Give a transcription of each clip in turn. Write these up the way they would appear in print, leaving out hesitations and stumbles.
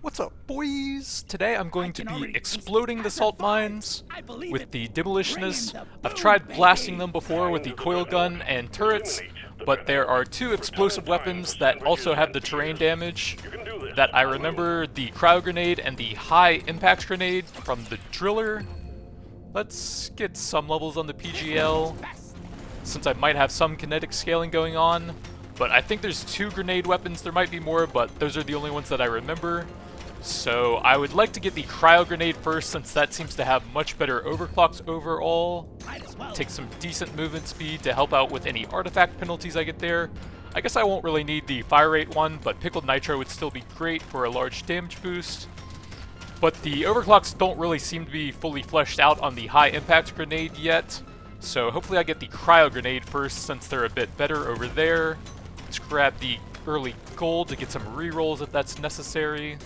What's up, boys? Today I'm going to be exploding the salt mines with the demolitionists. I've tried blasting them before with the coil gun and turrets, but there are two explosive weapons that also have the terrain damage that I remember: the cryo grenade and the high impact grenade from the driller. Let's get some levels on the PGL, since I might have some kinetic scaling going on. But I think there's two grenade weapons. There might be more, but those are the only ones that I remember. So I would like to get the cryo grenade first, since that seems to have much better overclocks overall. Take some decent movement speed to help out with any artifact penalties I get there. I guess I won't really need the fire rate one, but pickled nitro would still be great for a large damage boost. But the overclocks don't really seem to be fully fleshed out on the high impact grenade yet. So hopefully I get the cryo grenade first, since they're a bit better over there. Let's grab the early gold to get some rerolls if that's necessary.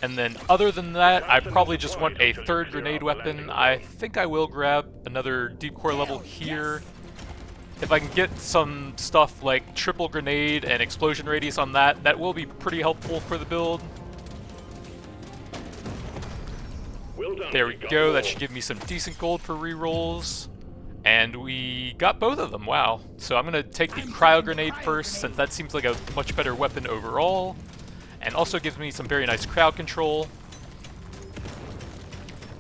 And then other than that, I probably just want a third grenade weapon. I think I will grab another deep core level here. If I can get some stuff like triple grenade and explosion radius on that, that will be pretty helpful for the build. There we go, that should give me some decent gold for rerolls. And we got both of them, wow. So I'm going to take the cryo grenade first, since that seems like a much better weapon overall. And also gives me some very nice crowd control.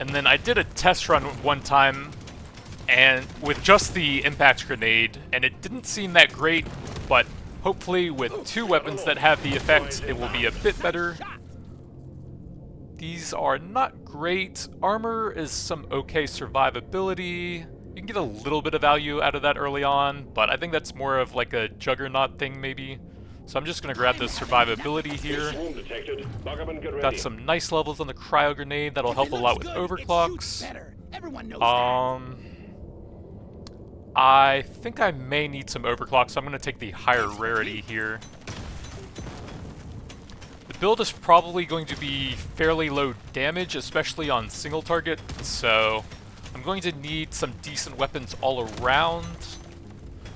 And then I did a test run one time, and with just the impact grenade, and it didn't seem that great, but hopefully with two weapons that have the effect, it will be a bit better. These are not great. Armor is some okay survivability. You can get a little bit of value out of that early on, but I think that's more of like a juggernaut thing maybe. So I'm just going to grab the survivability here. Got some nice levels on the cryo grenade that'll help a lot with overclocks. I think I may need some overclocks, so I'm going to take the higher rarity here. The build is probably going to be fairly low damage, especially on single target, so I'm going to need some decent weapons all around.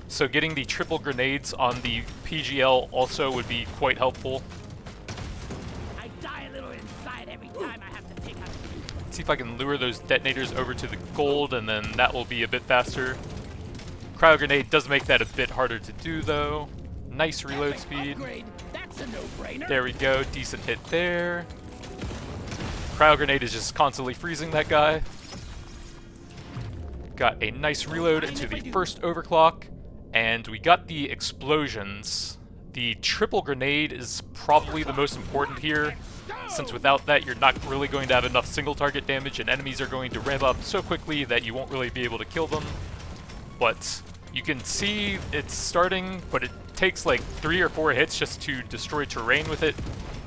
So getting the triple grenades on the PGL also would be quite helpful. I die a little inside every time I have to take out. See if I can lure those detonators over to the gold, and then that will be a bit faster. Cryo grenade does make that a bit harder to do though. Nice reload speed. That's a no-brainer. There we go, decent hit there. Cryo grenade is just constantly freezing that guy. Got a nice reload into the first overclock. And we got the explosions. The triple grenade is probably the most important here, since without that you're not really going to have enough single target damage, and enemies are going to ramp up so quickly that you won't really be able to kill them. But you can see it's starting, but it takes like 3 or 4 hits just to destroy terrain with it,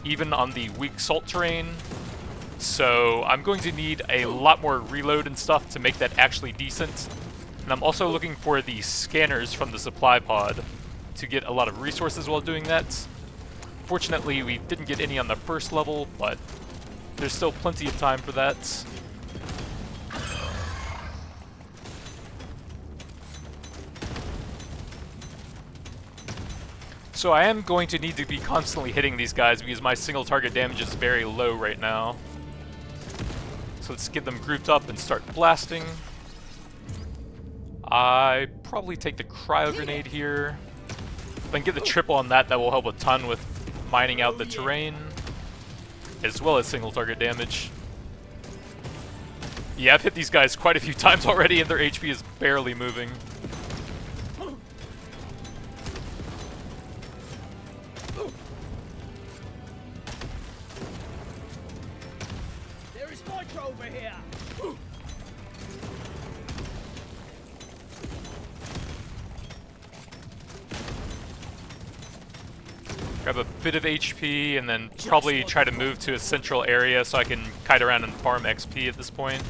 even on the weak salt terrain. So I'm going to need a lot more reload and stuff to make that actually decent. And I'm also looking for the scanners from the supply pod to get a lot of resources while doing that. Fortunately, we didn't get any on the first level, but there's still plenty of time for that. So I am going to need to be constantly hitting these guys because my single target damage is very low right now. So let's get them grouped up and start blasting. I probably take the cryo grenade here. If I can get the triple on that, that will help a ton with mining out the terrain, as well as single target damage. Yeah, I've hit these guys quite a few times already, and their HP is barely moving. There is nitro over here. Grab a bit of HP, and then probably try to move to a central area so I can kite around and farm XP at this point.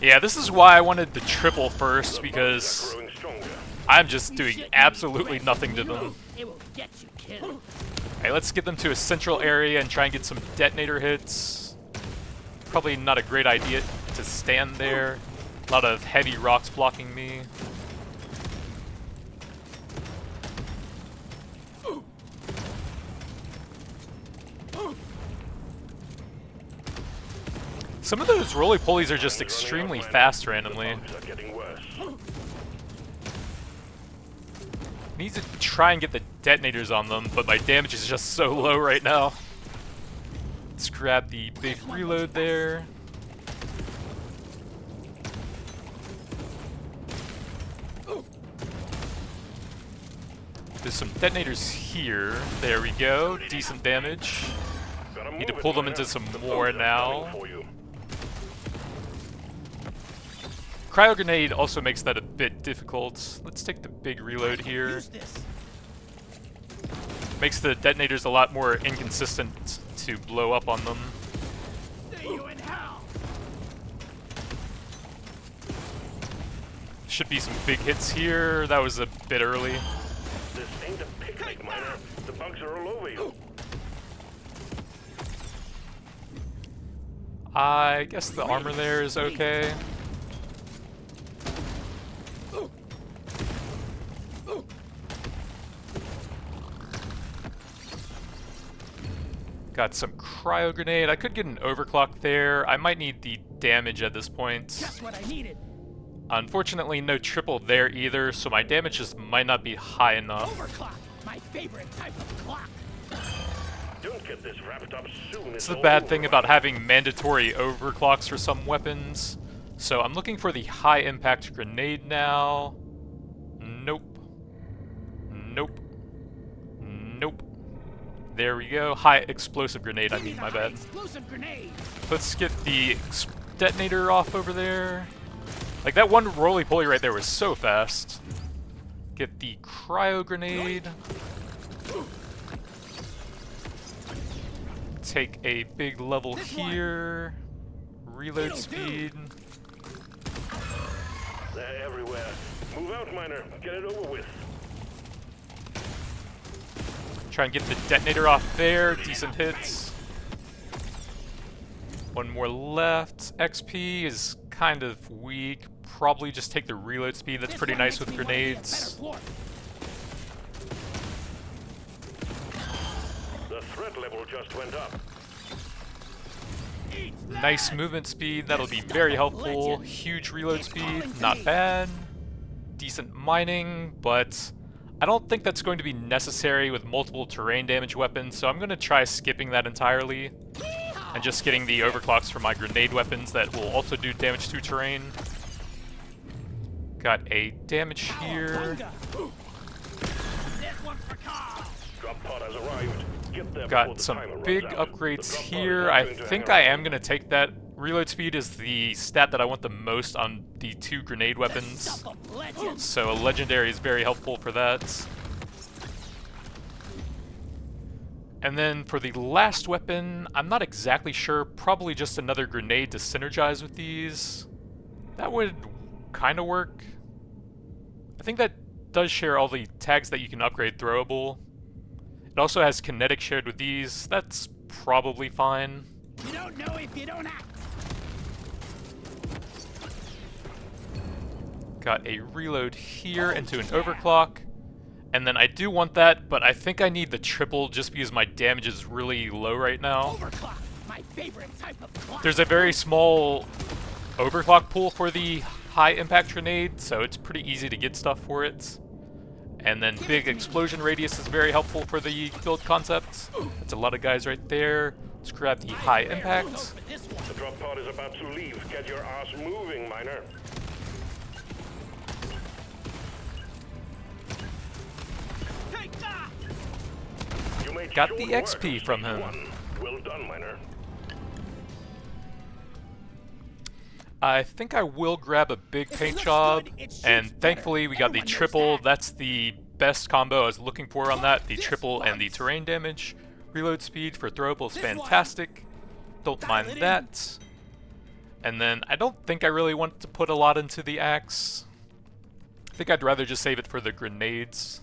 Yeah, this is why I wanted the triple first, because I'm just doing absolutely nothing to them. It will get you killed. Okay, let's get them to a central area and try and get some detonator hits. Probably not a great idea to stand there. A lot of heavy rocks blocking me. Some of those roly-polies are just extremely fast randomly. Need to try and get the detonators on them, but my damage is just so low right now. Let's grab the big reload there. There's some detonators here. There we go. Decent damage. Need to pull them into some more now. Cryo grenade also makes that a bit difficult. Let's take the big reload here. Makes the detonators a lot more inconsistent to blow up on them. Should be some big hits here. That was a bit early. This ain't a picnic, miner. The bugs are all over you. I guess the armor there is okay. Got some cryo grenade. I could get an overclock there. I might need the damage at this point. Just what I needed. Unfortunately, no triple there either, so my damage just might not be high enough. Overclock, my favorite type of clock. Don't get this wrapped up soon. It's the bad thing about having mandatory overclocks for some weapons. So I'm looking for the high impact grenade now. Nope. Nope. Nope. There we go. High explosive grenade, I mean, my bad. Explosive grenade. Let's get the detonator off over there. Like, that one roly-poly right there was so fast. Get the cryo grenade. Take a big level here. Reload speed. They're everywhere. Move out, miner. Get it over with. Try and get the detonator off there. Decent hits. One more left. XP is kind of weak. Probably just take the reload speed. That's pretty nice with grenades. The threat level just went up. Nice movement speed. That'll be very helpful. Huge reload speed. Not bad. Decent mining, but I don't think that's going to be necessary with multiple terrain damage weapons, so I'm going to try skipping that entirely and just getting the overclocks for my grenade weapons that will also do damage to terrain. Got a damage here. Drop pod has arrived. Get there before Got the some timer runs big out. upgrades The drop pod here. is I going to think hang I around. am going to take that. Reload speed is the stat that I want the most on the two grenade weapons. So a legendary is very helpful for that. And then for the last weapon, I'm not exactly sure. Probably just another grenade to synergize with these. That would kind of work. I think that does share all the tags that you can upgrade throwable. It also has kinetic shared with these. That's probably fine. You don't know if you don't act. Got a reload here into an overclock. And then I do want that, but I think I need the triple just because my damage is really low right now. Overclock, my favorite type of clock. There's a very small overclock pool for the high impact grenade, so it's pretty easy to get stuff for it. And then big explosion radius is very helpful for the build concept. That's a lot of guys right there. Let's grab the high impact. The drop pod is about to leave. Get your ass moving, miner. Take that. You made Got short the work XP of from stage him. one. Well done, miner. I think I will grab a big paint job, and thankfully we got the triple. That's the best combo I was looking for on that, the triple and the terrain damage. Reload speed for throwable is fantastic. Don't mind that. And then I don't think I really want to put a lot into the axe. I think I'd rather just save it for the grenades.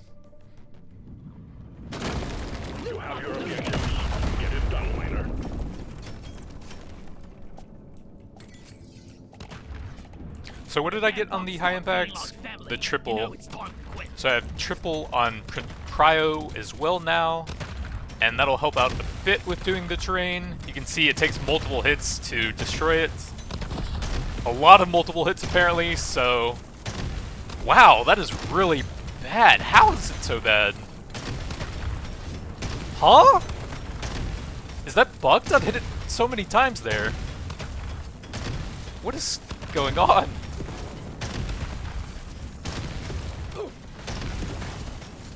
You have your objectives. Get it done, miner. So what did I get on the high impact? The triple. So I have triple on cryo as well now. and that'll help out a bit with doing the terrain. You can see it takes multiple hits to destroy it. A lot of multiple hits apparently, so... Wow, that is really bad. How is it so bad? Huh? Is that bugged? I've hit it so many times there. What is going on?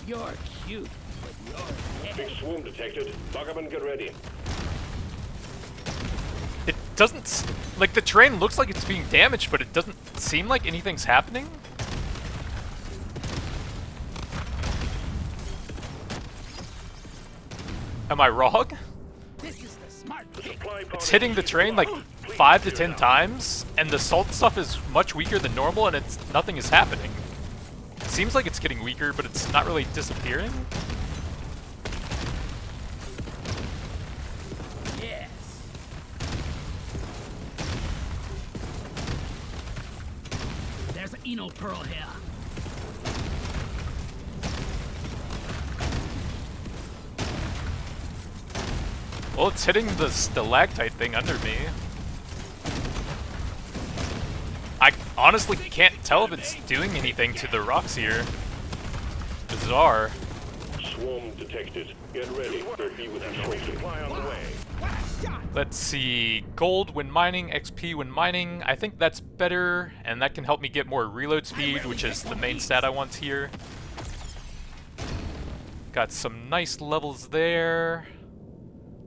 You're cute, but you're Big swarm detected. Lock up and get ready. It doesn't... Like, the terrain looks like it's being damaged, but it doesn't seem like anything's happening. Am I wrong? This is the smart pick. It's hitting the terrain like 5 to 10 times, and the salt stuff is much weaker than normal, and nothing is happening. It seems like it's getting weaker, but it's not really disappearing. Yes. There's an Eno pearl here. Well, it's hitting the stalactite thing under me. I honestly can't tell if it's doing anything to the rocks here. Bizarre. Swarm detected. Get ready. Be with you. Supply on the way. Let's see. Gold when mining, XP when mining. I think that's better, and that can help me get more reload speed, which is the main stat I want here. Got some nice levels there.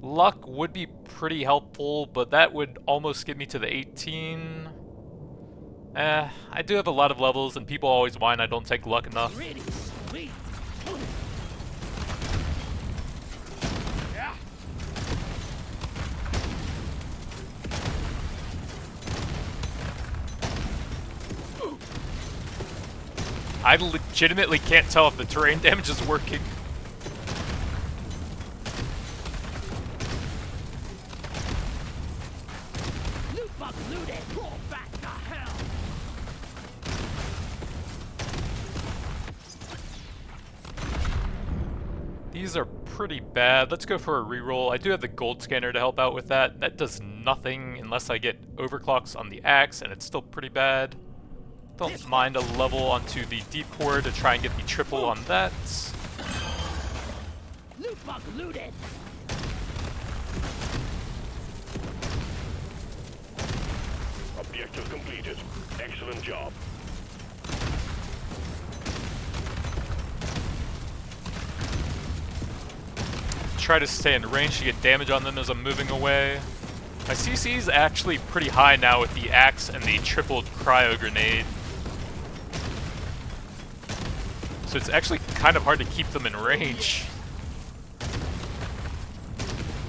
Luck would be pretty helpful, but that would almost get me to the 18. I do have a lot of levels, and people always whine I don't take luck enough. Pretty sweet. Yeah. I legitimately can't tell if the terrain damage is working. Loot bug looted. Roll back to hell. These are pretty bad. Let's go for a reroll. I do have the gold scanner to help out with that. That does nothing unless I get overclocks on the axe, and it's still pretty bad. Don't mind a level onto the deep core to try and get the triple on that. Loot bug looted. Objective completed. Excellent job. Try to stay in range to get damage on them as I'm moving away. My CC is actually pretty high now with the axe and the tripled cryo grenade. So it's actually kind of hard to keep them in range.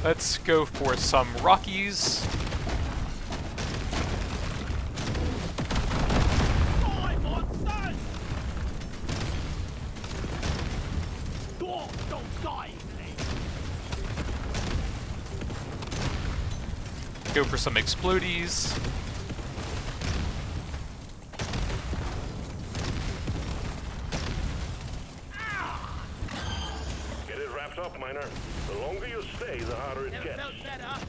Let's go for some Rockies. Die, monsters! Dwarf, don't die, please. Go for some explodies. Get it wrapped up, miner. The longer you stay, the harder it Never gets. felt better.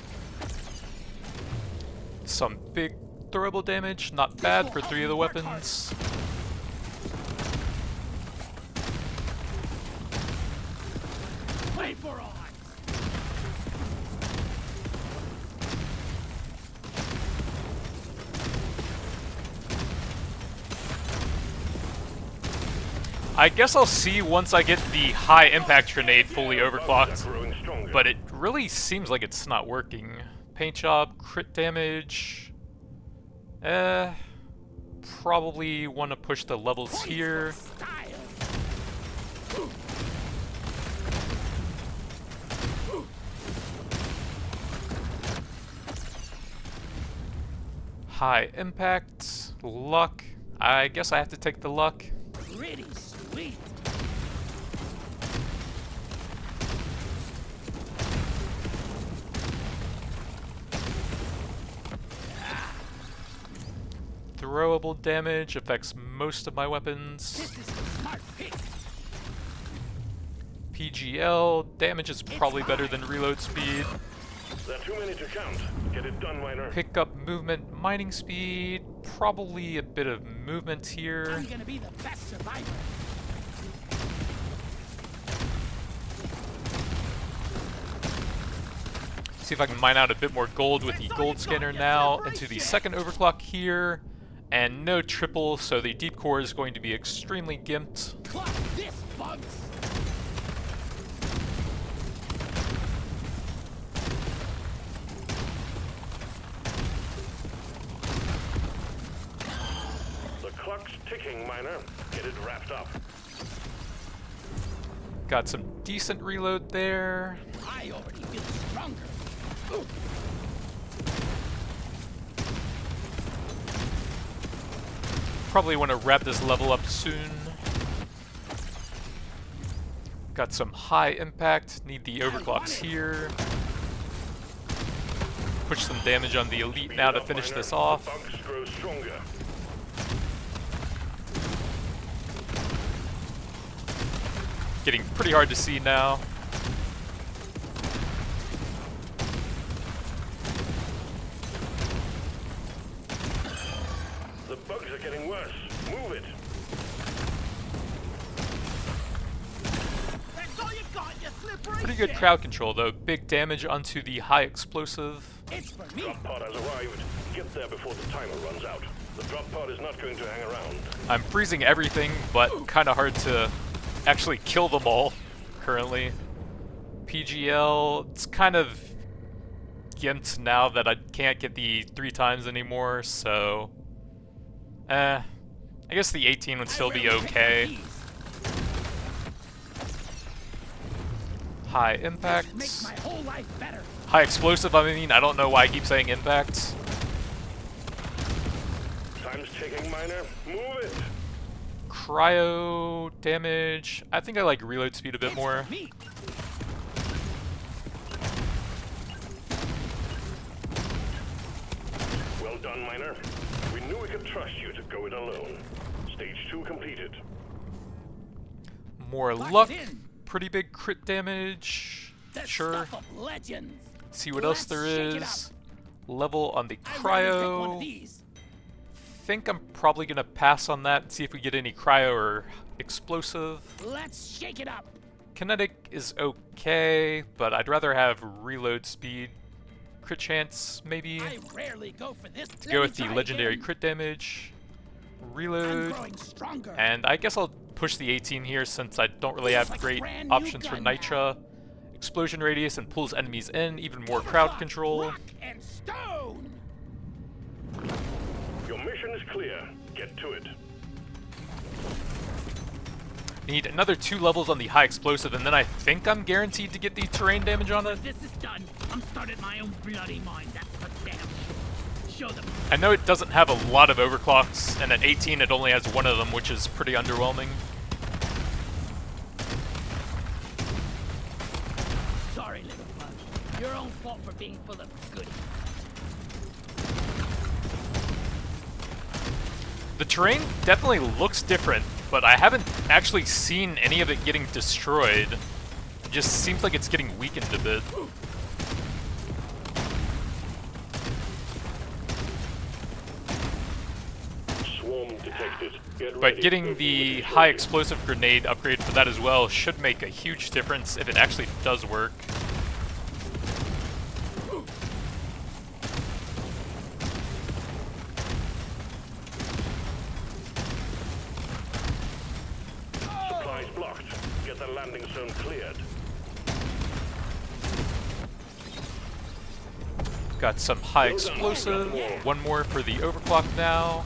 Some big throwable damage, not bad for 3 of the weapons. Vaporize. I guess I'll see once I get the high impact grenade fully overclocked, Growing stronger. but it really seems like it's not working. Paint job, crit damage. Probably want to push the levels here. Style. High impact, luck. I guess I have to take the luck. Pretty sweet. Throwable damage affects most of my weapons. This is the smart pick. PGL. Damage is probably better than reload speed. There are too many to count. Get it done, miner. Pick up movement, mining speed. Probably a bit of movement here. I'm gonna be the best survivor. See if I can mine out a bit more gold with the gold scanner now into the second overclock here. And no triple, so the deep core is going to be extremely gimped. Clock this, bugs. The clock's ticking, miner. Get it wrapped up. Got some decent reload there. I already feel stronger. Ooh. Probably want to wrap this level up soon. Got some high impact, need the overclocks here. Push some damage on the elite now to finish this off. Bugs grow stronger. Getting pretty hard to see now. The bugs are getting worse. Move it. That's all you got, you slippery Pretty good shit. crowd control though. Big damage onto the high explosive. It's for me. Drop pod has arrived. Get there before the timer runs out. The drop pod is not going to hang around. I'm freezing everything, but kind of hard to actually kill them all currently. PGL, it's kind of gimped now that I can't get the 3 times anymore, so I guess the 18 would still be okay. High impact. Makes my whole life better. High explosive, I mean, I don't know why I keep saying impact. Time's ticking, miner. Move it. Cryo damage. I think I like reload speed a bit more. Me. Well done, miner. We knew we could trust you to go it alone. Stage 2 completed. More Locked luck. in. Pretty big crit damage. The Sure. stuff of legends. See what else Let's there shake it is. Level on the I'd rather pick one of cryo. these. Think I'm probably gonna pass on that and see if we get any cryo or explosive. Let's shake it up. Kinetic is okay, but I'd rather have reload speed. Crit chance, maybe. I rarely go for this. Go with the legendary crit damage. I'm Reload. growing stronger. And I guess I'll push the 18 here since I don't really have Like a great brand new options for gun now. Nitra. Explosion radius and pulls enemies in, even more crowd control. Rock and stone. Your mission is clear. Get to it. Need another 2 levels on the high explosive, and then I think I'm guaranteed to get the terrain damage on it. This is done. I'm starting my own bloody mine. That's for damn sure. Show them. I know it doesn't have a lot of overclocks, and at 18 it only has 1 of them, which is pretty underwhelming. Sorry, little bug. Your own fault for being full of goodies. The terrain definitely looks different, but I haven't actually seen any of it getting destroyed. It just seems like it's getting weakened a bit. Swarm detected. Get But ready. getting the high explosive grenade upgrade for that as well should make a huge difference if it actually does work. Supplies blocked. Get the landing zone cleared. Got some high explosive. 1 more for the overclock now.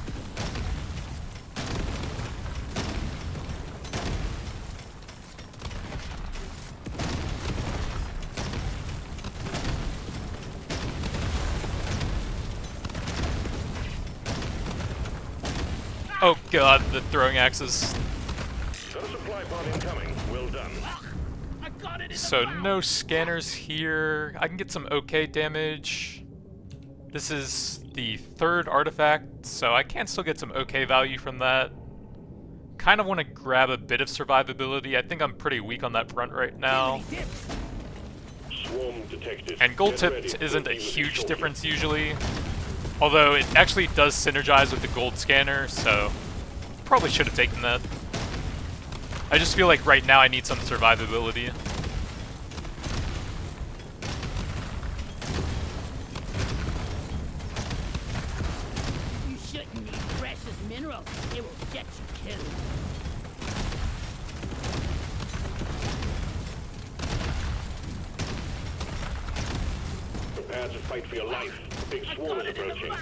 Oh god, the throwing axes. Got a supply pod incoming. Well done. I got it in the So mouth. no scanners here. I can get some okay damage. This is the 3rd artifact, so I can still get some okay value from that. kind of want to grab a bit of survivability. I think I'm pretty weak on that front right now. Swarm detected. And gold Get ready. tipped isn't a Proceed with huge shortly. difference usually. Although it actually does synergize with the gold scanner, so probably should have taken that. I just feel like right now I need some survivability. You shouldn't need precious minerals. It will get you killed. Prepare to fight for your life. Big swarm is approaching.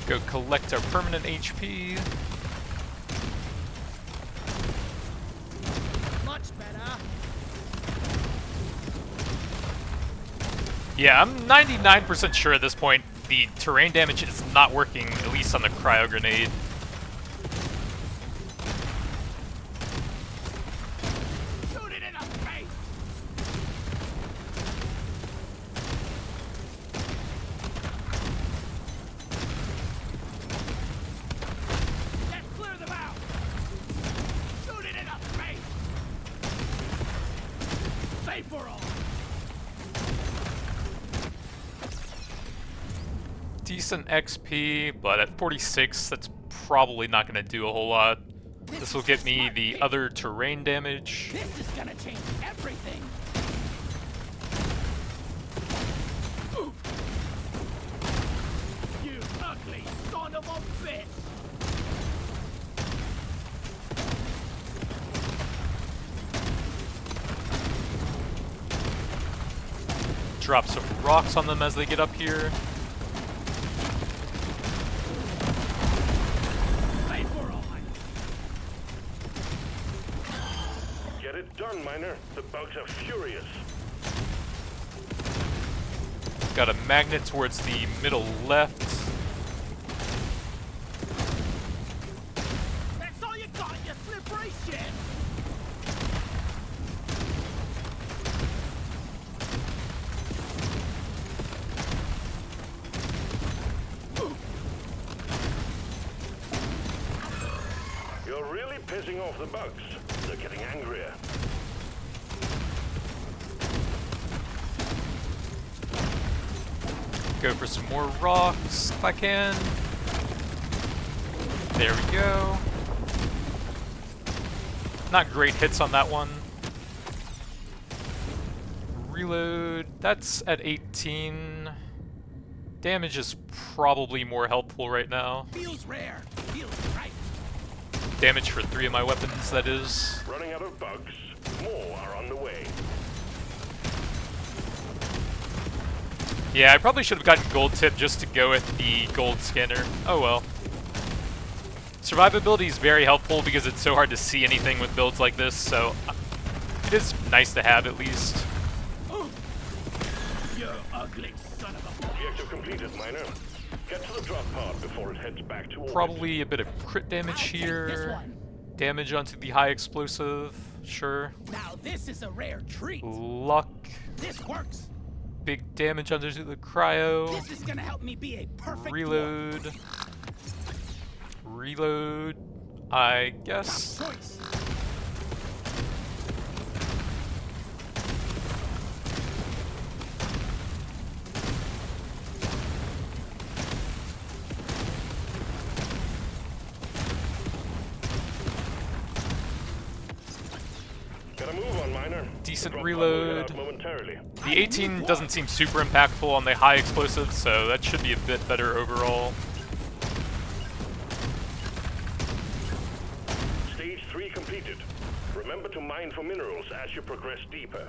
Go collect our permanent HP. Much better. Yeah, I'm 99% sure at this point the terrain damage is not working, at least on the cryo grenade. Shoot it in the face. Let's clear them out. Shoot it in the face. Save for all. Decent XP, but at 46, that's probably not going to do a whole lot. This will get me the other terrain damage. This is gonna change everything. You ugly son of a bitch! Drop some rocks on them as they get up here. Wait for all I Get it done, Miner. The bugs are furious. Got a magnet towards the middle left. That's all you got, you slippery shit! You're really pissing off the bugs. They're getting angrier. Go for some more rocks if I can. There we go. Not great hits on that one. Reload. That's at 18. Damage is probably more helpful right now. Feels rare, feels right. Damage for 3 of my weapons, that is. Running out of bugs. More are on the way. Yeah, I probably should have gotten gold tip just to go with the gold scanner. Oh well. Survivability is very helpful because it's so hard to see anything with builds like this, so it is nice to have at least. You ugly son of a... Objective completed, Miner. Get to the drop pod before it heads back to orbit. Probably a bit of crit damage I'll take this here. one. Damage onto the high explosive, sure. Now this is a rare treat. Luck. This works. Big damage under the cryo. This is gonna help me be a perfect Reload. dwarf. Reload, I guess. Choice. Gotta move on, Miner. Decent The drop pod will head reload. out momentarily. The 18 doesn't seem super impactful on the high explosives, so that should be a bit better overall. Stage 3 completed. Remember to mine for minerals as you progress deeper.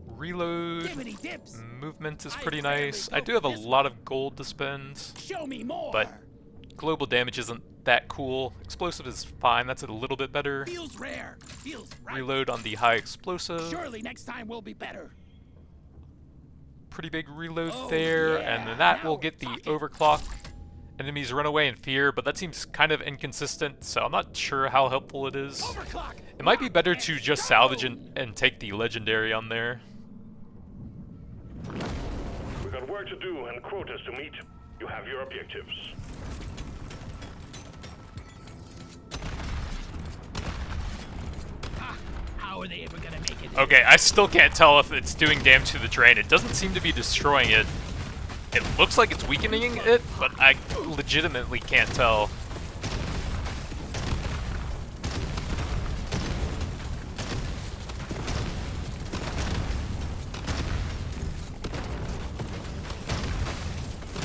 Reload. Dippity dips. Movement is pretty nice. I do have a lot of gold to spend, Show me more. but global damage isn't that cool. Explosive is fine, that's a little bit better. Feels rare. Feels right. Reload on the high explosive. Surely next time will be better. Pretty big reload Oh, there, yeah, and then that now will we're get the talking. overclock. Enemies run away in fear, but that seems kind of inconsistent, so I'm not sure how helpful it is. Overclock. It might be better to And just go. salvage and take the legendary on there. work to do and quotas to meet. You have your objectives. How are they ever gonna make it? Okay, I still can't tell if it's doing damage to the drain. It doesn't seem to be destroying it. It looks like it's weakening it, but I legitimately can't tell.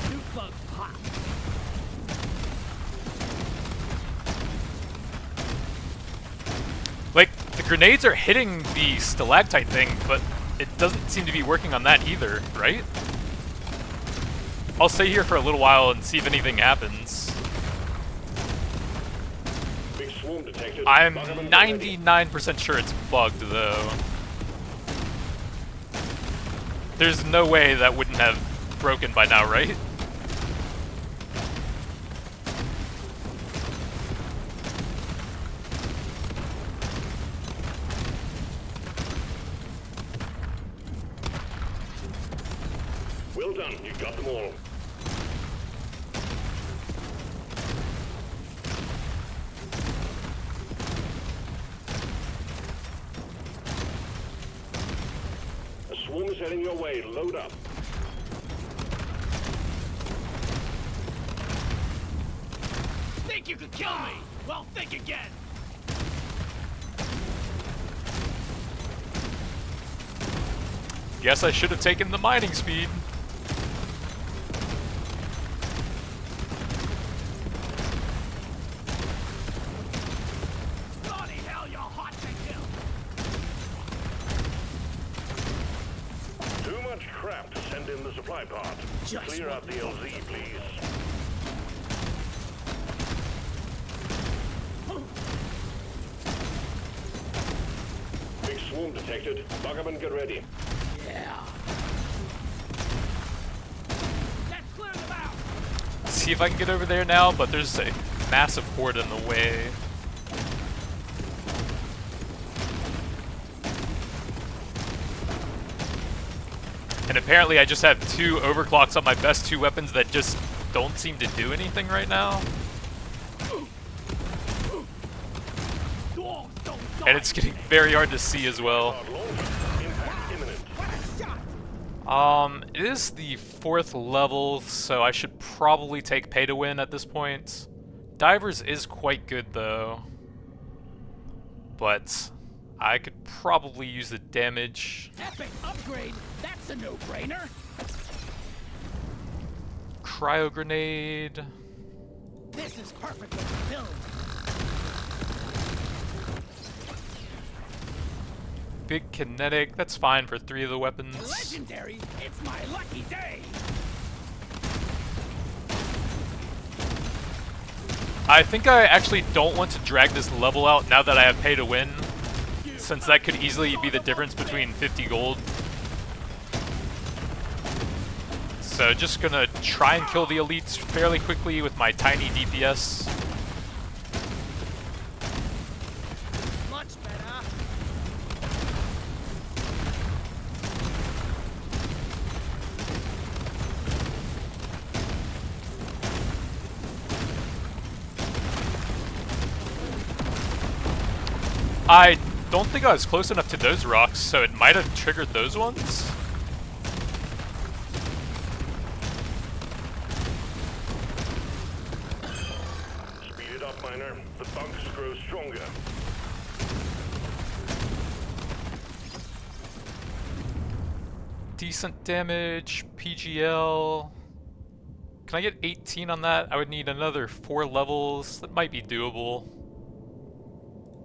New bug pop. Like, the grenades are hitting the stalactite thing, but it doesn't seem to be working on that either, right? I'll stay here for a little while and see if anything happens. Big swarm detected. I'm 99% sure it's bugged, though. There's no way that wouldn't have broken by now, right? Well done, you got them all. A swarm is heading your way. Load up. Think you could kill me? Well, think again. Guess I should have taken the mining speed. Bloody hell, you're hot to kill. Too much crap to send in the supply pod. Just Clear what out the LZ, please. Big swarm detected. Buggerman, get ready. Yeah. Let's clear them out. See if I can get over there now, but there's a massive horde in the way. And apparently I just have 2 overclocks on my best 2 weapons that just don't seem to do anything right now. And it's getting very hard to see as well. Impact imminent. It is the 4th level, so I should probably take pay to win at this point. Divers is quite good though, but I could probably use the damage. Epic upgrade. That's a no-brainer. Cryo grenade. This is perfect for the build. Big kinetic. That's fine for 3 of the weapons. Legendary. It's my lucky day. I think I actually don't want to drag this level out now that I have pay to win, since that could easily be the difference between 50 gold. So just gonna try and kill the elites fairly quickly with my tiny DPS. Much better. I don't think I was close enough to those rocks, so it might have triggered those ones. Speed it up, miner. The bugs grow stronger. Decent damage, PGL. Can I get 18 on that? I would need another 4 levels. That might be doable.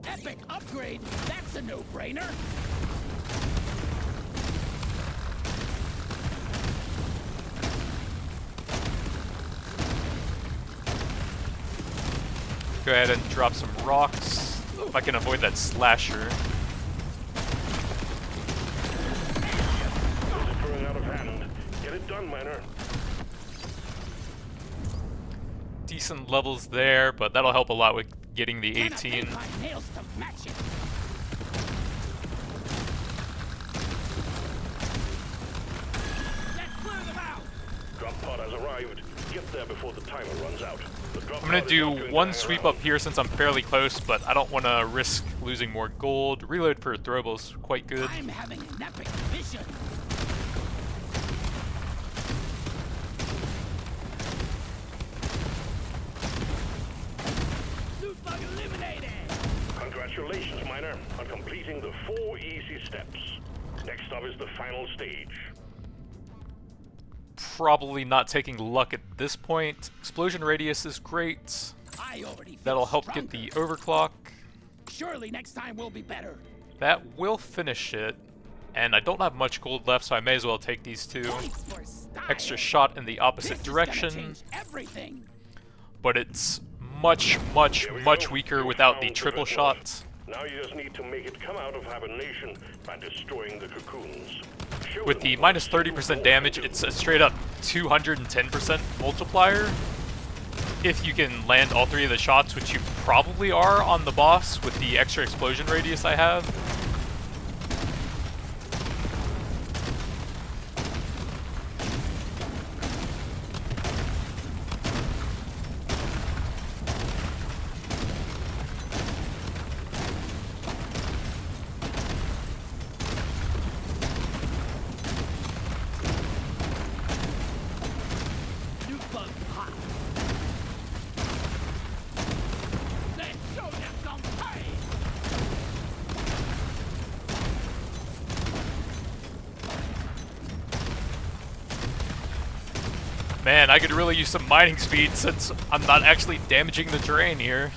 Epic upgrade. That's a no-brainer. Go ahead and drop some rocks. If I can avoid that slasher. This is growing out of hand. Get it done, miner. Decent levels there, but that'll help a lot with getting the 18. Nails to match it. Let's clear them out. drop pod has arrived. Get there before the timer runs out. The drop I'm gonna pod is do not going to one hang sweep around. up here since I'm fairly close, but I don't want to risk losing more gold. Reload for throwables, quite good. I'm having an epic vision. Loot bug eliminated. Congratulations, Miner, on completing the 4 easy steps. Next up is the final stage. Probably not taking luck at this point. Explosion radius is great. I already feel That'll help stronger. get the overclock. Surely next time will be better. That will finish it. And I don't have much gold left, so I may as well take these two. Points for style. Extra shot in the opposite This is gonna direction. change everything. But it's much, much, Here we much go. weaker You without the found triple vessel. shots. Now you just need to make it come out of hibernation by destroying the cocoons. Show With them the what minus you 30% can damage, do. it's a straight up 210% multiplier. If you can land all 3 of the shots, which you probably are on the boss with the extra explosion radius I have. Loot bug hot. Let's show them some pain. Man, I could really use some mining speed since I'm not actually damaging the terrain here.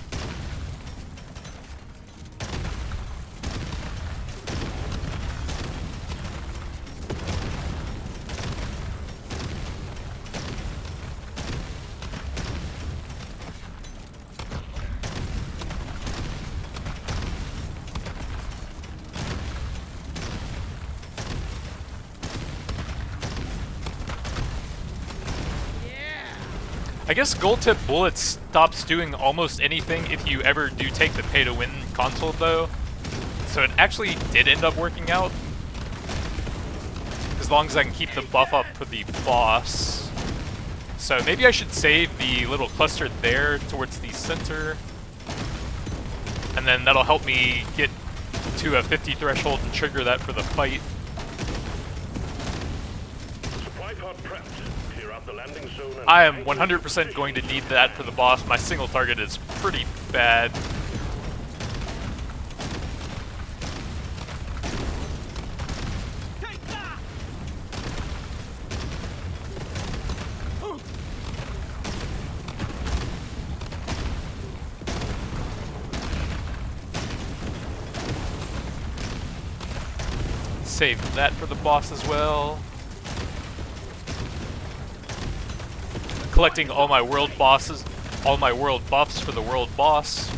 I guess gold tip bullets stops doing almost anything if you ever do take the pay to win console though. So it actually did end up working out. As long as I can keep the buff up for the boss. So maybe I should save the little cluster there towards the center. And then that'll help me get to a 50 threshold and trigger that for the fight. Supply pod prepped. Clear out the landing zone and I am 100% going to need that for the boss. My single target is pretty bad. Take that. Save that for the boss as well. Collecting all my world bosses, all my world buffs for the world boss.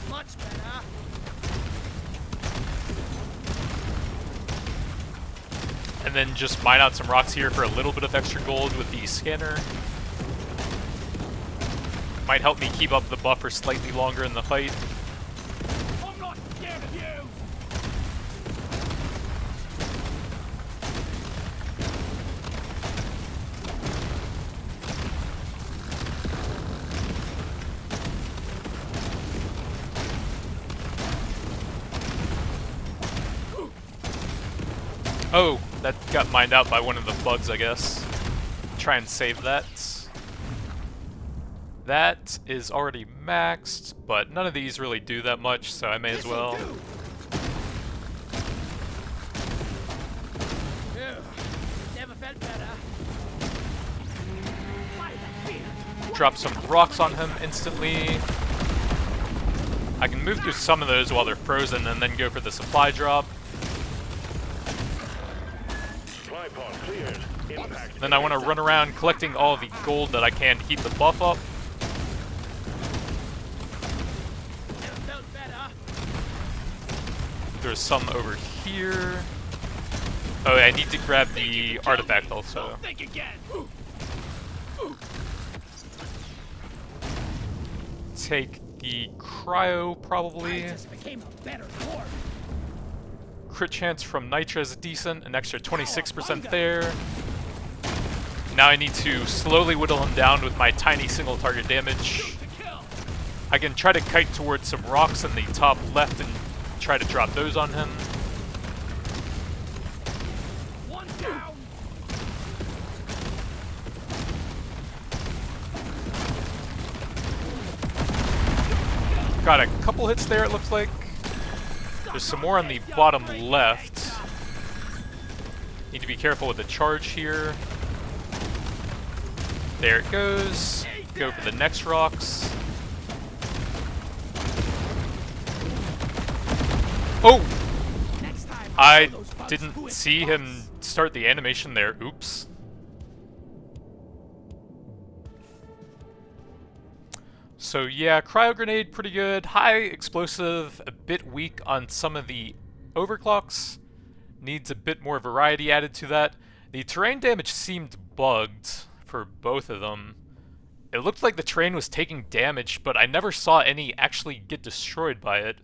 Much better. And then just mine out some rocks here for a little bit of extra gold with the scanner. Might help me keep up the buffer slightly longer in the fight. I'm not scared of you. Oh, that got mined out by one of the bugs, I guess. Try and save that. That is already maxed, but none of these really do that much, so I may as well. Ugh, never felt better. Why the fear? Drop some rocks on him instantly. I can move through some of those while they're frozen and then go for the supply drop. supply pod cleared. Impact. Then I want to run around collecting all the gold that I can to keep the buff up. Never felt better. There's some over here. Oh, I need to grab the artifact also. Think again. Take the cryo, probably. I just became a better dwarf. crit chance from Nitra is decent, an extra 26% there. Now I need to slowly whittle him down with my tiny single target damage. I can try to kite towards some rocks in the top left and try to drop those on him. One down. Got a couple hits there, it looks like. There's some more on the bottom left. Need to be careful with the charge here. There it goes. Go for the next rocks. Oh! I didn't see him start the animation there. Oops. So yeah, cryo grenade pretty good. High explosive, a bit weak on some of the overclocks. Needs a bit more variety added to that. The terrain damage seemed bugged for both of them. It looked like the terrain was taking damage, but I never saw any actually get destroyed by it.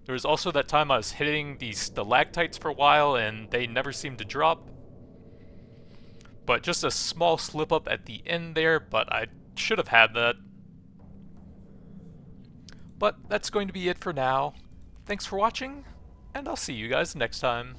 There was also that time I was hitting these stalactites for a while and they never seemed to drop. But just a small slip up at the end there, but I should have had that. But that's going to be it for now. Thanks for watching, and I'll see you guys next time.